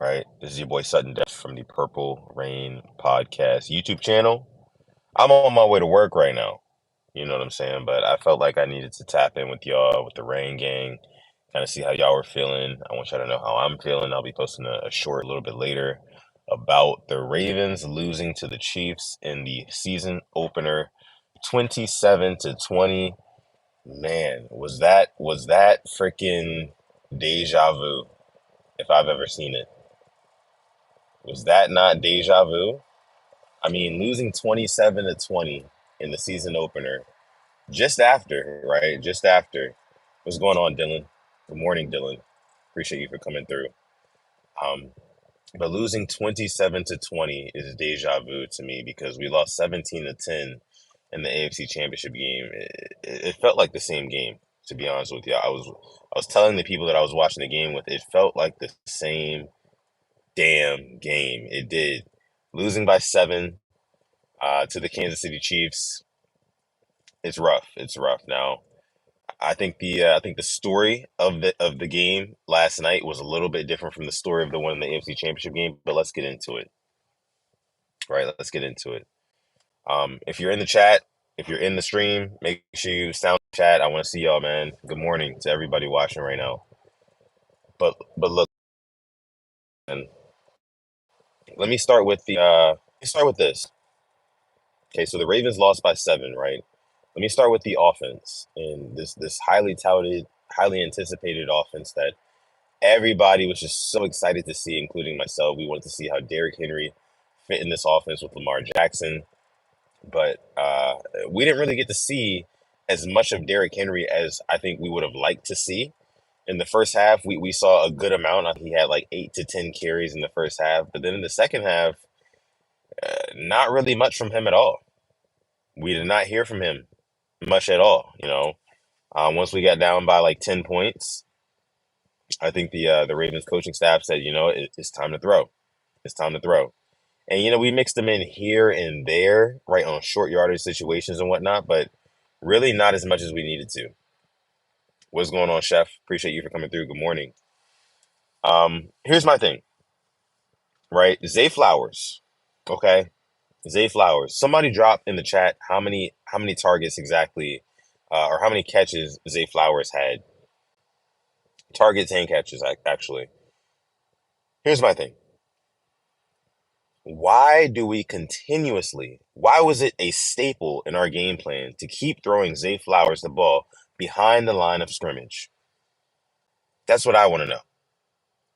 right? This is your boy Sutton from the Purple Rain Podcast YouTube channel. I'm on my way to work right now. You know what I'm saying? But I felt like I needed to tap in with y'all, with the Rain Gang, kind of see how y'all were feeling. I want y'all to know how I'm feeling. I'll be posting a short a little bit later about the Ravens losing to the Chiefs in the season opener, 27-20. Man, was that freaking deja vu if I've ever seen it? Was that not deja vu? I mean, losing 27-20 in the season opener, just after, right? Just after. What's going on, Dylan? Good morning, Dylan. Appreciate you for coming through. Um, but losing 27-20 is deja vu to me because we lost 17-10 in the AFC Championship game. It felt like the same game, to be honest with you. I was telling the people that I was watching the game with, it felt like the same damn game. It did. Losing by 7 to the Kansas City Chiefs, it's rough. It's rough. Now, I think the story of the game last night was a little bit different from the story of the one in the AFC Championship game. But let's get into it. Right? Let's get into it. If you're in the chat, if you're in the stream, make sure you sound chat. I want to see y'all, man. Good morning to everybody watching right now. But look, man, let me start with this. Okay, so the Ravens lost by 7, right? Let me start with the offense and this highly touted, highly anticipated offense that everybody was just so excited to see, including myself. We wanted to see how Derrick Henry fit in this offense with Lamar Jackson, but we didn't really get to see as much of Derrick Henry as I think we would have liked to see. In the first half, we saw a good amount. He had like 8 to 10 carries in the first half, but then in the second half, not really much from him at all. We did not hear from him much at all. Once we got down by like 10 points, I think the Ravens coaching staff said, it's time to throw. It's time to throw. And we mixed them in here and there, right, on short yardage situations and whatnot, but really not as much as we needed to. What's going on, Chef? Appreciate you for coming through. Good morning. Here's my thing, right? Zay Flowers, okay? Zay Flowers. Somebody dropped in the chat how many targets exactly, or how many catches Zay Flowers had. Targets and catches, actually. Here's my thing. Why was it a staple in our game plan to keep throwing Zay Flowers the ball behind the line of scrimmage? That's what I want to know.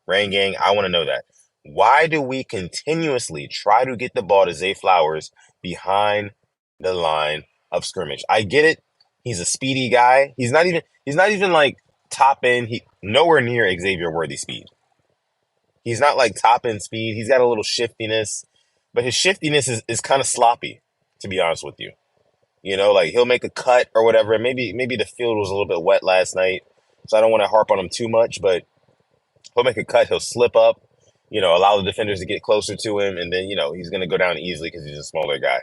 Rain Gang, I want to know that. Why do we continuously try to get the ball to Zay Flowers behind the line of scrimmage? I get it. He's a speedy guy. He's not even like top end. He nowhere near Xavier Worthy speed. He's not like top end speed. He's got a little shiftiness, but his shiftiness is kind of sloppy, to be honest with you. Like he'll make a cut or whatever, and maybe the field was a little bit wet last night, so I don't want to harp on him too much, but he'll make a cut, he'll slip up, allow the defenders to get closer to him, and then, he's going to go down easily because he's a smaller guy.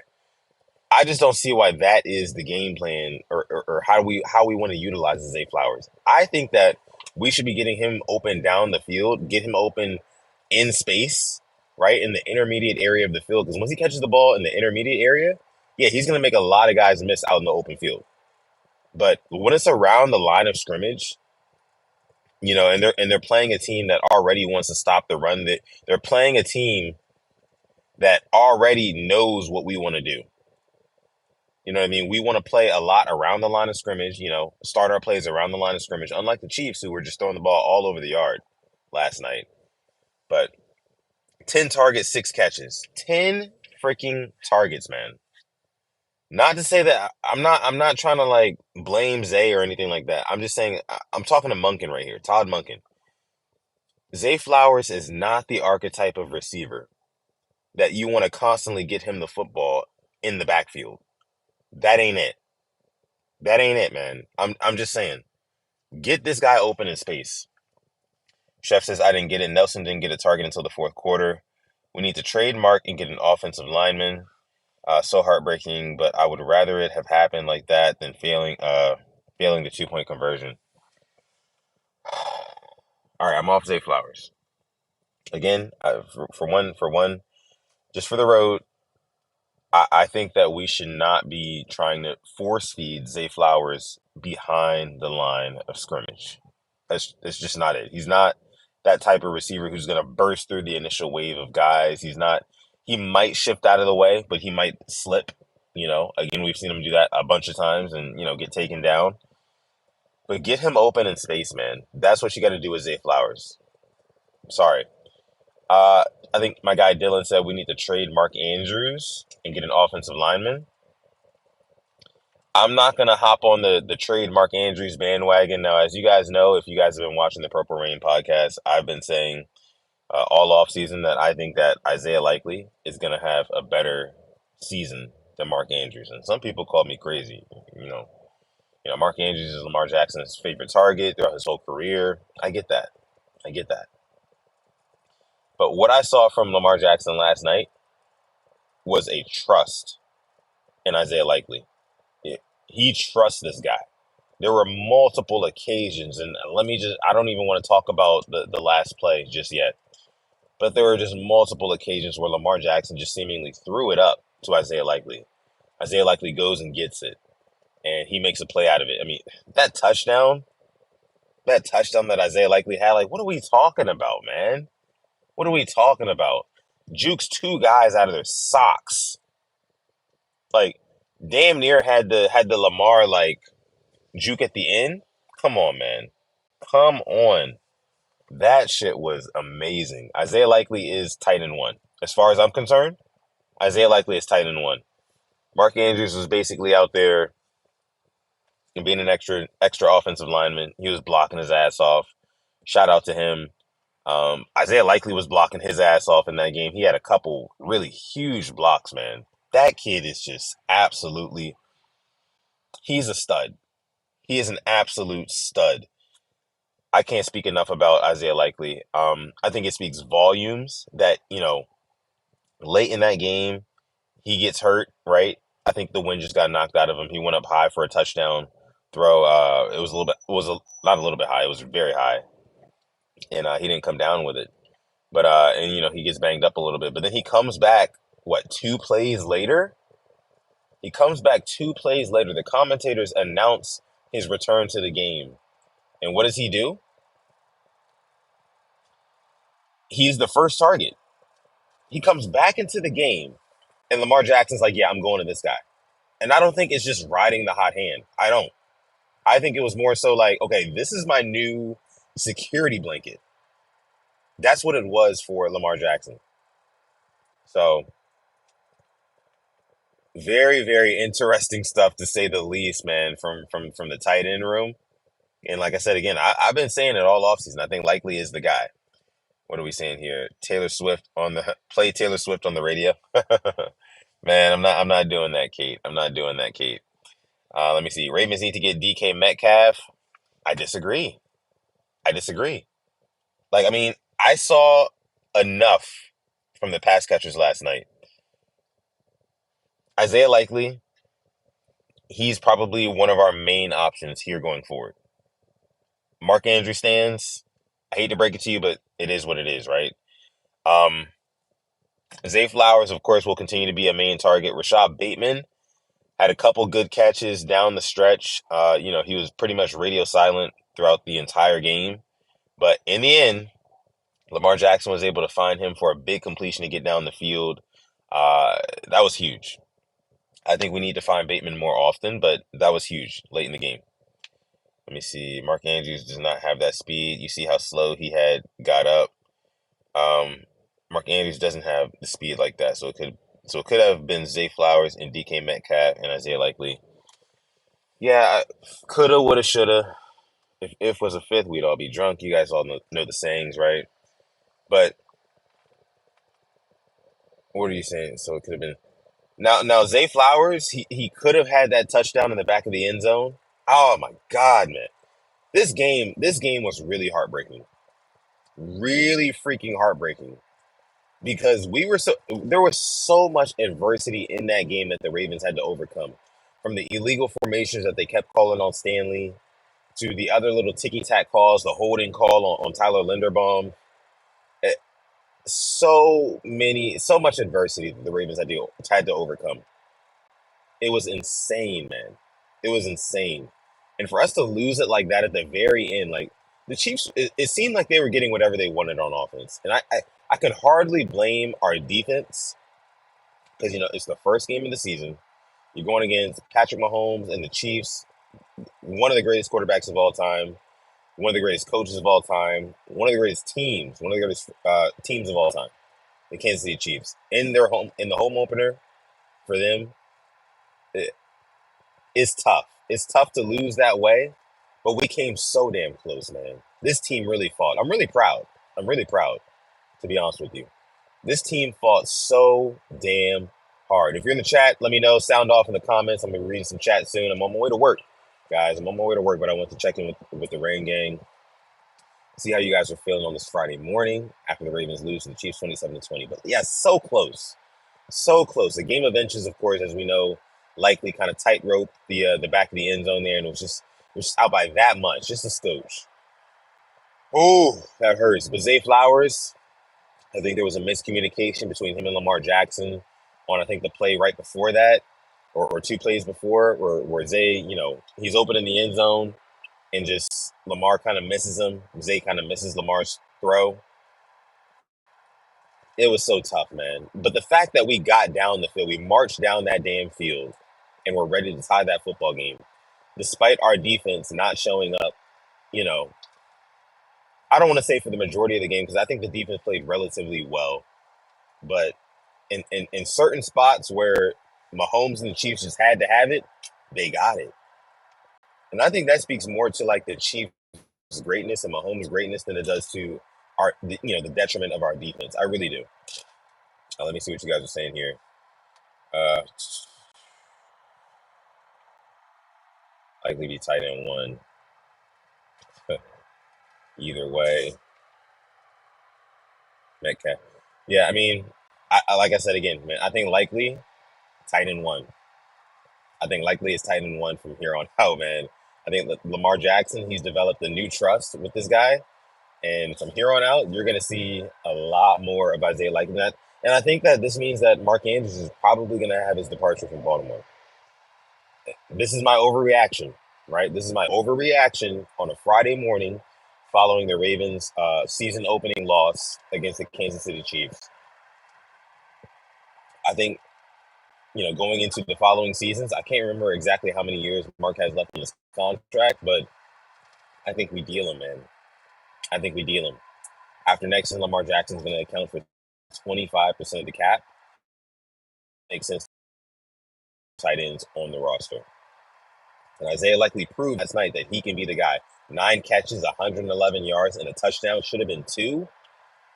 I just don't see why that is the game plan or how we want to utilize Zay Flowers. I think that we should be getting him open down the field, get him open in space, right, in the intermediate area of the field. Because once he catches the ball in the intermediate area, yeah, he's going to make a lot of guys miss out in the open field. But when it's around the line of scrimmage, and they're playing a team that already wants to stop the run, that they're playing a team that already knows what we want to do. You know what I mean? We want to play a lot around the line of scrimmage, start our plays around the line of scrimmage, unlike the Chiefs, who were just throwing the ball all over the yard last night. But 10 targets, 6 catches. 10 freaking targets, man. Not to say that I'm not trying to like blame Zay or anything like that. I'm just saying I'm talking to Monken right here, Todd Monken. Zay Flowers is not the archetype of receiver that you want to constantly get him the football in the backfield. That ain't it. That ain't it, man. I'm just saying. Get this guy open in space. Chef says, I didn't get it. Nelson didn't get a target until the fourth quarter. We need to trade Mark and get an offensive lineman. So heartbreaking, but I would rather it have happened like that than failing the 2-point conversion. All right, I'm off Zay Flowers. Again, for one, just for the road, I think that we should not be trying to force feed Zay Flowers behind the line of scrimmage. That's just not it. He's not that type of receiver who's going to burst through the initial wave of guys. He's not. He might shift out of the way, but he might slip. Again, we've seen him do that a bunch of times and get taken down. But get him open in space, man. That's what you got to do with Zay Flowers. Sorry. Uh, I think my guy Dylan said we need to trade Mark Andrews and get an offensive lineman. I'm not gonna hop on the trade Mark Andrews bandwagon now. As you guys know, if you guys have been watching the Purple Rain podcast, I've been saying all off season that I think that Isaiah Likely is gonna have a better season than Mark Andrews, and some people call me crazy. Mark Andrews is Lamar Jackson's favorite target throughout his whole career. I get that. I get that. But what I saw from Lamar Jackson last night was a trust in Isaiah Likely. He trusts this guy. There were multiple occasions, and I don't even want to talk about the last play just yet, but there were just multiple occasions where Lamar Jackson just seemingly threw it up to Isaiah Likely. Isaiah Likely goes and gets it, and he makes a play out of it. I mean, that touchdown, that touchdown that Isaiah Likely had, like, what are we talking about, man? What are we talking about? Jukes two guys out of their socks. Like, damn near had the Lamar like juke at the end. Come on, man. Come on. That shit was amazing. Isaiah Likely is tight end one. As far as I'm concerned, Isaiah Likely is tight end one. Mark Andrews was basically out there and being an extra offensive lineman. He was blocking his ass off. Shout out to him. Isaiah Likely was blocking his ass off in that game. He had a couple really huge blocks, man. That kid is just absolutely, he's a stud. He is an absolute stud. I can't speak enough about Isaiah Likely. I think it speaks volumes that, late in that game, he gets hurt, right? I think the wind just got knocked out of him. He went up high for a touchdown throw. It was a little bit, not a little bit high. It was very high, and he didn't come down with it. But and he gets banged up a little bit. But then he comes back. What, 2 plays later? He comes back 2 plays later. The commentators announce his return to the game, and what does he do? He's the first target. He comes back into the game, and Lamar Jackson's like, "Yeah, I'm going to this guy." And I don't think it's just riding the hot hand. I don't. I think it was more so like, okay, this is my new security blanket. That's what it was for Lamar Jackson. So very, very interesting stuff to say the least, man, from the tight end room. And like I said again, I've been saying it all offseason. I think Likely is the guy. What are we saying here? Play Taylor Swift on the radio. Man, I'm not doing that, Kate. I'm not doing that, Kate. Let me see. Ravens need to get DK Metcalf. I disagree. I disagree. Like, I mean, I saw enough from the pass catchers last night. Isaiah Likely, he's probably one of our main options here going forward. Mark Andrews stands. I hate to break it to you, but it is what it is, right? Um, Zay Flowers, of course, will continue to be a main target. Rashad Bateman had a couple good catches down the stretch. He was pretty much radio silent throughout the entire game. But in the end, Lamar Jackson was able to find him for a big completion to get down the field. That was huge. I think we need to find Bateman more often, but that was huge late in the game. Let me see. Mark Andrews does not have that speed. You see how slow he had got up. Um, Mark Andrews doesn't have the speed like that, so it could have been Zay Flowers and DK Metcalf and Isaiah Likely. Yeah, coulda, woulda, shoulda. If was a fifth, we'd all be drunk. You guys all know the sayings, right? But what are you saying? So it could have been now Zay Flowers. He could have had that touchdown in the back of the end zone. Oh my God, man! This game was really heartbreaking, really freaking heartbreaking because there was so much adversity in that game that the Ravens had to overcome, from the illegal formations that they kept calling on Stanley to the other little ticky tack calls, the holding call on Tyler Linderbaum. so much adversity that the Ravens had to overcome. It was insane, man. It was insane. And for us to lose it like that at the very end, like the Chiefs, it seemed like they were getting whatever they wanted on offense. And I could hardly blame our defense because, it's the first game of the season. You're going against Patrick Mahomes and the Chiefs, one of the greatest quarterbacks of all time, one of the greatest coaches of all time, one of the greatest teams, one of the greatest teams of all time, the Kansas City Chiefs. In the home opener for them, it, it's tough. It's tough to lose that way, but we came so damn close, man. This team really fought. I'm really proud. I'm really proud, to be honest with you. This team fought so damn hard. If you're in the chat, let me know. Sound off in the comments. I'm going to be reading some chat soon. I'm on my way to work, guys. I'm on my way to work, but I want to check in with the Rain Gang, see how you guys are feeling on this Friday morning after the Ravens lose to the Chiefs 27-20. But yeah, so close. So close. A game of inches, of course, as we know, likely kind of tightrope the back of the end zone there, and it was just out by that much, just a skosh. Oh, that hurts. But Zay Flowers, I think there was a miscommunication between him and Lamar Jackson on, I think, the play right before that, or two plays before, where Zay, he's open in the end zone, and just Lamar kind of misses him. Zay kind of misses Lamar's throw. It was so tough, man. But the fact that we got down the field, we marched down that damn field, and we're ready to tie that football game, despite our defense not showing up, you know, I don't want to say for the majority of the game because I think the defense played relatively well. But in certain spots where Mahomes and the Chiefs just had to have it, they got it. And I think that speaks more to like the Chiefs' greatness and Mahomes' greatness than it does to the detriment of our defense. I really do. Let me see what you guys are saying here. Uh, Likely be tight end one. Either way, Metcalf. Yeah, I mean, like I said again, man, I think likely tight end one. I think likely it's tight end one from here on out, man. I think Lamar Jackson, he's developed a new trust with this guy. And from here on out, you're going to see a lot more of Isaiah Likely that. And I think that this means that Mark Andrews is probably going to have his departure from Baltimore. This is my overreaction, right? This is my overreaction on a Friday morning following the Ravens' season opening loss against the Kansas City Chiefs. I think, going into the following seasons, I can't remember exactly how many years Mark has left in his contract, but I think we deal him, man. I think we deal him. After next season, Lamar Jackson's going to account for 25% of the cap. Makes sense. Tight ends on the roster. And Isaiah Likely proved last night that he can be the guy. 9 catches, 111 yards, and a touchdown. Should have been 2.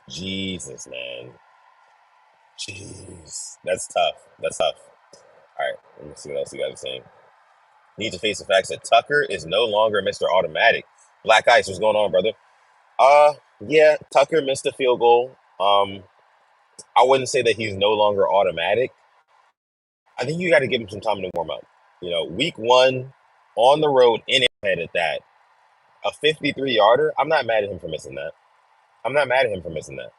Jesus, man. Jeez. That's tough. That's tough. All right, let me see what else you guys are saying. Need to face the facts that Tucker is no longer Mr. Automatic. Black Ice, what's going on, brother? Yeah, Tucker missed a field goal. I wouldn't say that he's no longer automatic. I think you got to give him some time to warm up. Week one on the road in head at that, a 53-yarder. I'm not mad at him for missing that. I'm not mad at him for missing that.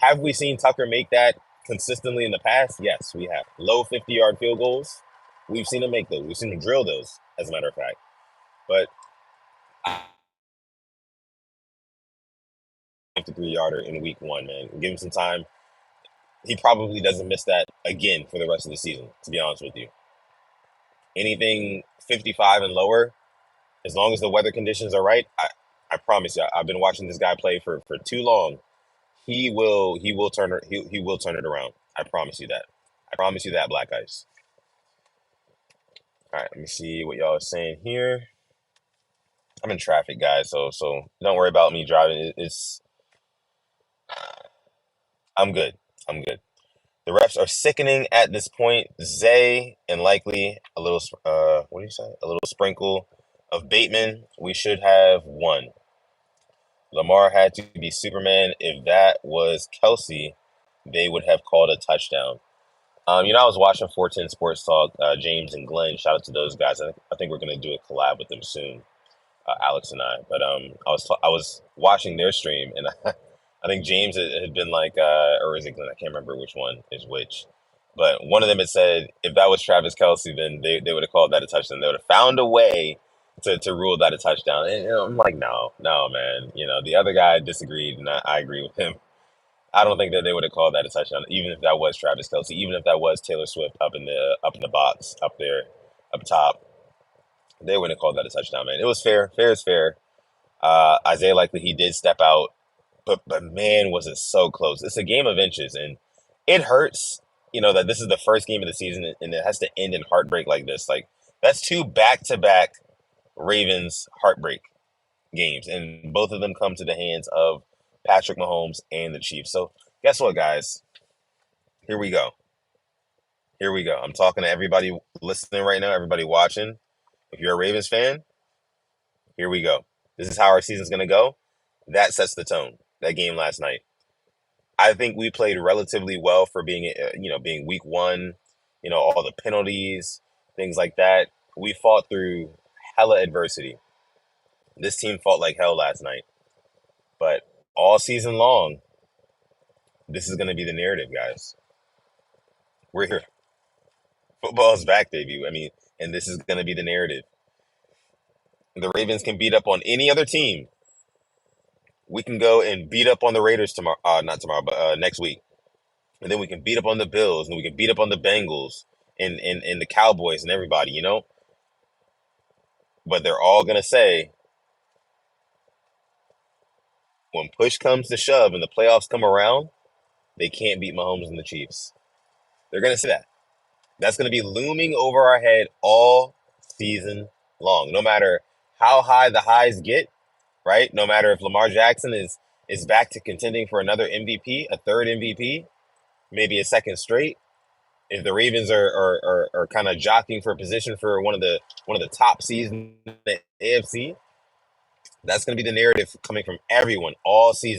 Have we seen Tucker make that consistently in the past? Yes, we have. Low 50-yard field goals. We've seen him make those. We've seen him drill those, as a matter of fact. But 53-yarder in week one, man. Give him some time. He probably doesn't miss that again for the rest of the season, to be honest with you. Anything 55 and lower, as long as the weather conditions are right, I promise you, I've been watching this guy play for too long. He will turn it around. I promise you that. I promise you that, Black Ice. All right, let me see what y'all are saying here. I'm in traffic, guys, so don't worry about me driving. I'm good. I'm good. The refs are sickening at this point. Zay and likely a little what do you say? A little sprinkle of Bateman. We should have won. Lamar had to be Superman. If that was Kelsey, they would have called a touchdown. I was watching 410 Sports Talk, James and Glenn. Shout out to those guys. I think we're going to do a collab with them soon, Alex and I. But I was watching their stream, and I think James had been like, or is it Glenn? I can't remember which one is which. But one of them had said if that was Travis Kelce, then they would have called that a touchdown. They would have found a way to rule that a touchdown. And I'm like, no, no, man. The other guy disagreed, and I agree with him. I don't think that they would have called that a touchdown, even if that was Travis Kelce, even if that was Taylor Swift up in the box up there, up top. They wouldn't have called that a touchdown, man. It was fair. Fair is fair. Isaiah Likely, he did step out, but man, was it so close. It's a game of inches, and it hurts, that this is the first game of the season, and it has to end in heartbreak like this. Like, that's two back-to-back Ravens heartbreak games, and both of them come to the hands of Patrick Mahomes and the Chiefs. So guess what, guys? Here we go. Here we go. I'm talking to everybody listening right now, everybody watching. If you're a Ravens fan, here we go. This is how our season's going to go. That sets the tone. That game last night. I think we played relatively well for being week one, all the penalties, things like that. We fought through hella adversity. This team fought like hell last night. But all season long, this is going to be the narrative, guys. We're here. Football's back, debut. I mean, and this is going to be the narrative. The Ravens can beat up on any other team. We can go and beat up on the Raiders tomorrow. Not tomorrow, but next week. And then we can beat up on the Bills, and we can beat up on the Bengals and the Cowboys and everybody. But they're all going to say, when push comes to shove and the playoffs come around, they can't beat Mahomes and the Chiefs. They're going to say that. That's going to be looming over our head all season long. No matter how high the highs get, right? No matter if Lamar Jackson is back to contending for another MVP, a third MVP, maybe a second straight. If the Ravens are kind of jockeying for a position for one of the top seeds in the AFC, that's going to be the narrative coming from everyone all season.